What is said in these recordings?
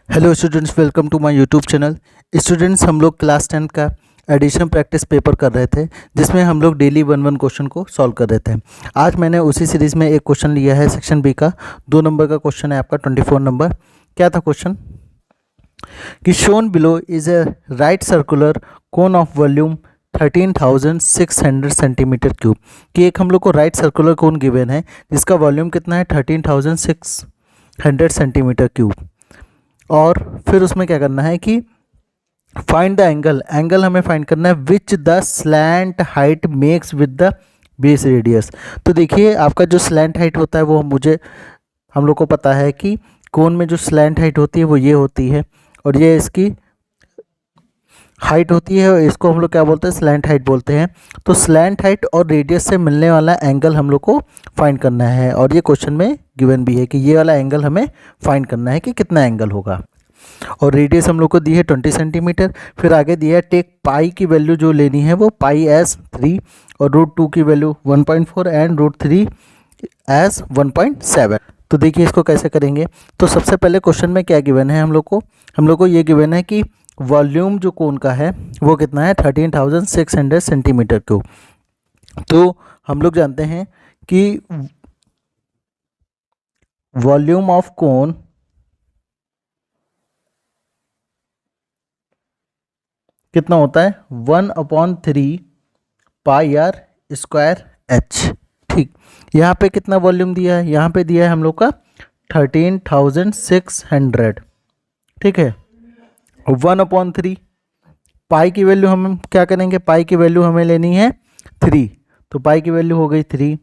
Hello students, welcome to my YouTube channel. Students, हम लोग class 10 का एडिशन प्रैक्टिस पेपर कर रहे थे, जिसमें हम लोग डेली 1 क्वेश्चन को सॉल्व कर रहे थे। आज मैंने उसी सीरीज़ में एक क्वेश्चन लिया है, सेक्शन बी का 2 नंबर का क्वेश्चन है आपका 24 नंबर। क्या था क्वेश्चन कि shown below is a right circular cone of volume 13,600 centimetre cube. कि एक हम लोग को राइट सर्कुलर कोन गिवन है जिसका वॉल्यूम कितना है 13,600 सेंटीमीटर क्यूब। और फिर उसमें क्या करना है कि फाइंड द एंगल हमें फाइंड करना है which the slant height makes with the base radius. तो देखिए, आपका जो स्लैंट हाइट होता है वो हम लोग को पता है कि कोन में जो स्लैंट हाइट होती है वो ये होती है, और ये इसकी हाइट होती है, और इसको हम लोग क्या बोलते हैं, स्लैंट हाइट बोलते हैं। तो स्लैंट हाइट और रेडियस से मिलने वाला एंगल हम लोग को फाइंड करना है, और ये क्वेश्चन में गिवन भी है कि ये वाला एंगल हमें फाइंड करना है कि कितना एंगल होगा। और रेडियस हम लोग को दी है 20 सेंटीमीटर। फिर आगे दिया है टेक पाई की वैल्यू जो लेनी है वो पाई एज 3 और √2 की वैल्यू 1.4 एंड √3 एज 1.7। तो देखिए इसको कैसे करेंगे। तो सबसे पहले क्वेश्चन में क्या गिवन है, हम लोग को ये गिवन है कि वॉल्यूम जो कोन का है वो कितना है 13,600 सेंटीमीटर क्यूब। तो हम लोग जानते हैं कि वॉल्यूम ऑफ कोन कितना होता है 1/3 पाई आर स्क्वायर एच। ठीक, यहाँ पे कितना वॉल्यूम दिया है, यहाँ पे दिया है हम लोग का 13,600। ठीक है, 1/3 पाई की वैल्यू हम क्या करेंगे, पाई की वैल्यू हमें लेनी है 3, तो पाई की वैल्यू हो गई 3,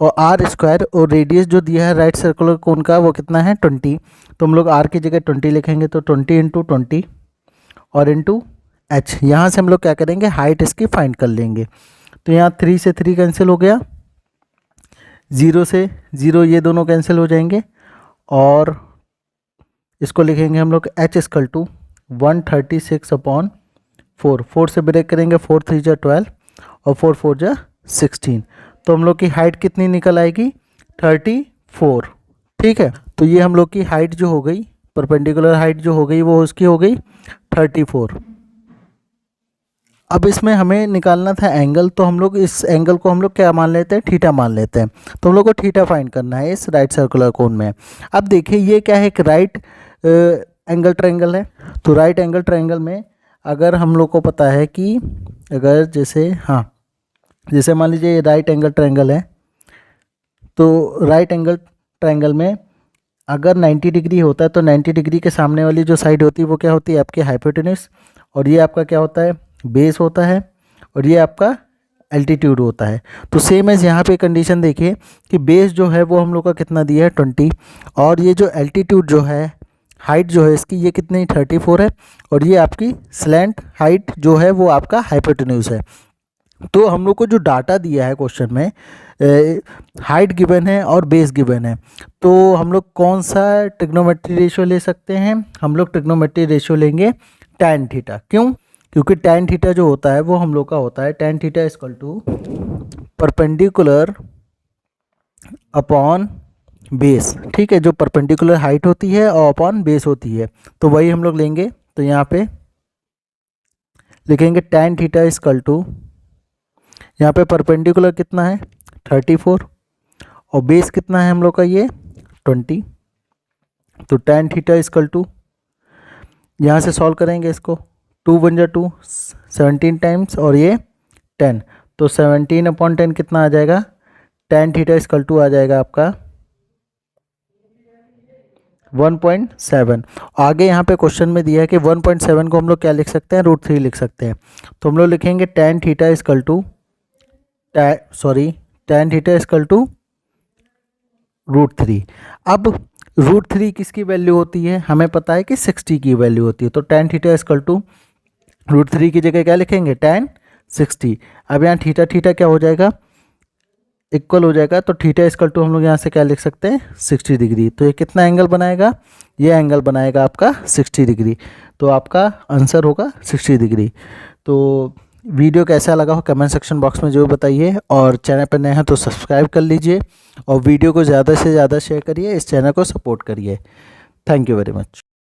और आर स्क्वायर, और रेडियस जो दिया है राइट सर्कुलर कोन का वो कितना है 20। तो हम लोग आर की जगह 20 लिखेंगे, तो 20 × 20 और इंटू एच। यहाँ से हम लोग क्या करेंगे, हाइट इसकी फाइंड कर लेंगे। तो यहाँ 3 से 3 कैंसिल हो गया, 0 से 0 ये दोनों कैंसिल हो जाएंगे, और इसको लिखेंगे हम लोग एच इक्वल टू 136/4। 4 से ब्रेक करेंगे, 4 3 जा 12 और 4 4 जा 16। तो हम लोग की हाइट कितनी निकल आएगी 34। ठीक है, तो ये हम लोग की हाइट जो हो गई, परपेंडिकुलर हाइट जो हो गई वो उसकी हो गई 34। अब इसमें हमें निकालना था एंगल, तो हम लोग इस एंगल को हम लोग क्या मान लेते हैं, थीटा मान लेते हैं। तो हम लोग को थीटा फाइंड करना है इस राइट सर्कुलर कोन में। अब देखिए ये क्या है, एक राइट एंगल ट्रायंगल है। तो राइट एंगल ट्रायंगल में अगर हम लोग को पता है कि अगर जैसे मान लीजिए ये राइट एंगल ट्रायंगल है, तो राइट एंगल ट्रायंगल में अगर 90 डिग्री होता है तो 90 डिग्री के सामने वाली जो साइड होती है वो क्या होती है, आपकी हाइपोटेन्यूज, और ये आपका क्या होता है, बेस होता है, और ये आपका एल्टीट्यूड होता है। तो सेम एज यहाँ पे कंडीशन देखिए कि बेस जो है वो हम लोग का कितना दिया है 20, और ये जो एल्टीट्यूड जो है, हाइट जो है इसकी ये कितनी 34 है, और ये आपकी स्लैंट हाइट जो है वो आपका हाइपोटेन्यूज है। तो हम लोग को जो डाटा दिया है क्वेश्चन में, हाइट गिवन है और बेस गिवन है, तो हम लोग कौन सा ट्रिग्नोमेट्री रेशियो ले सकते हैं, हम लोग ट्रिग्नोमेट्री रेशियो लेंगे tan थीटा। क्यों? क्योंकि tan थीटा जो होता है वो हम लोग का होता है tan theta equal to perpendicular upon base. ठीक है, जो परपेंडिकुलर हाइट होती है और अपॉन बेस होती है, तो वही हम लोग लेंगे। तो यहाँ पे लिखेंगे tan थीटा इक्वल टू, यहाँ पे परपेंडिकुलर कितना है 34 और बेस कितना है हम लोग का ये 20। तो tan थीटा इक्वल टू, यहाँ से सॉल्व करेंगे इसको, 2 × 1 = 2, 17 टाइम्स, और ये 10, तो 17/10 कितना आ जाएगा, tan थीटा इक्वल टू आ जाएगा आपका 1.7। आगे यहाँ पे क्वेश्चन में दिया है कि 1.7 को हम लोग क्या लिख सकते हैं, √3 लिख सकते हैं। तो हम लोग लिखेंगे tan theta equal to tan theta equal to √3। अब √3 किसकी वैल्यू होती है, हमें पता है कि 60 की वैल्यू होती है। तो tan थीटा इक्वल टू √3 की जगह क्या लिखेंगे tan 60। अब यहाँ थीटा थीटा क्या हो जाएगा, इक्वल हो जाएगा, तो थीटा इक्वल टू हम लोग यहाँ से क्या लिख सकते हैं 60 डिग्री। तो ये कितना एंगल बनाएगा, ये एंगल बनाएगा आपका 60 डिग्री। तो आपका आंसर होगा 60 डिग्री। तो वीडियो कैसा लगा हो कमेंट सेक्शन बॉक्स में जरूर बताइए, और चैनल पर नए हैं तो सब्सक्राइब कर लीजिए, और वीडियो को ज़्यादा से ज़्यादा शेयर करिए, इस चैनल को सपोर्ट करिए। Thank you very much.